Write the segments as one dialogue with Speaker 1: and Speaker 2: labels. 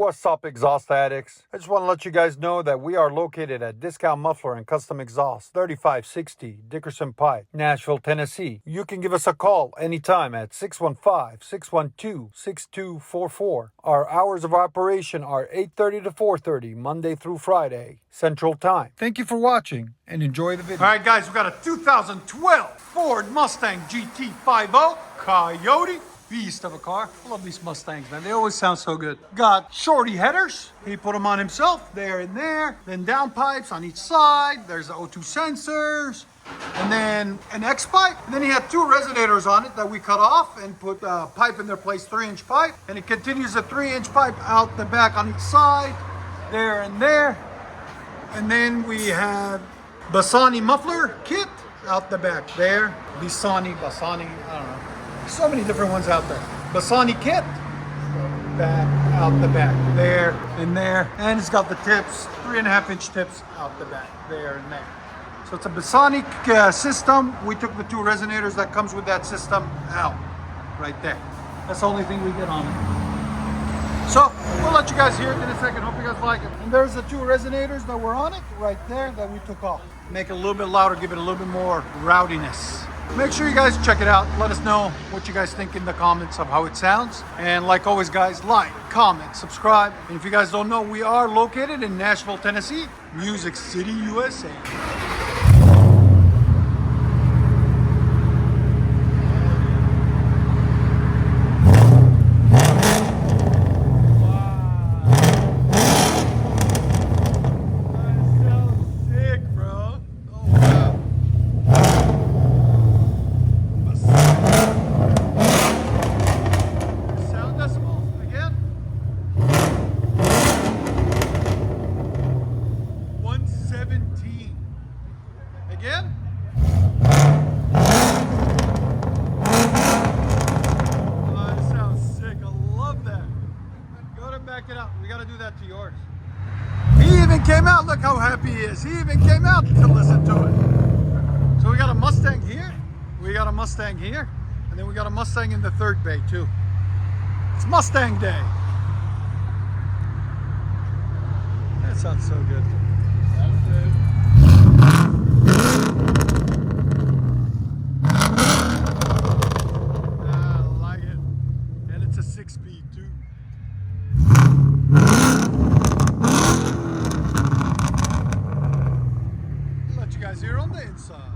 Speaker 1: What's up, exhaust addicts? I just want to let you guys know that we are located at Discount Muffler and Custom Exhaust, 3560 Dickerson Pike, Nashville, Tennessee. You can give us a call anytime at 615-612-6244. Our hours of operation are 8:30 to 4:30, Monday through Friday, Central Time. Thank you for watching and enjoy the video. All right, guys, we got a 2012 Ford Mustang GT50 Coyote. Beast of a car. I love these Mustangs, man. They always sound so good. Got shorty headers. He put them on himself, there and there. Then downpipes on each side. There's the O2 sensors. And then an X pipe. And then he had two resonators on it that we cut off and put a pipe in their place, 3-inch pipe. And it continues a 3-inch pipe out the back on each side, there and there. And then we have BASSANI muffler kit out the back there. BASSANI, I don't know. So many different ones out there. BASSANI kit, back, out the back, there and there. And it's got the tips, 3.5-inch tips out the back, there and there. So it's a BASSANI system. We took the two resonators that comes with that system out, right there. That's the only thing we get on it. So we'll let you guys hear it in a second. Hope you guys like it. And there's the two resonators that were on it right there that we took off. Make it a little bit louder, give it a little bit more rowdiness. Make sure you guys check it out. Let us know what you guys think in the comments of how it sounds. And like always, guys, like, comment, subscribe. And if you guys don't know, we are located in Nashville, Tennessee, Music City, USA. Again? Oh, this sounds sick. I love that. Go ahead and back it up. We got to do that to yours. He even came out. Look how happy he is. He even came out to listen to it. So we got a Mustang here. We got a Mustang here. And then we got a Mustang in the third bay too. It's Mustang Day. That sounds so good. That's it. Speed too. Let you guys hear on the inside.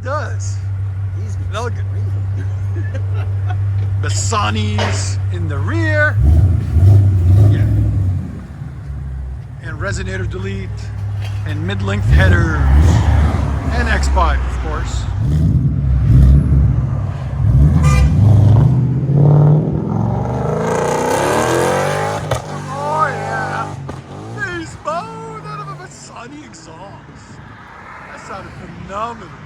Speaker 1: Does.
Speaker 2: He's
Speaker 1: elegant. BASSANI's in the rear. Yeah. And resonator delete. And mid-length headers. And X-pipe, of course. Oh yeah. Bass mode out of a BASSANI exhaust. That sounded phenomenal.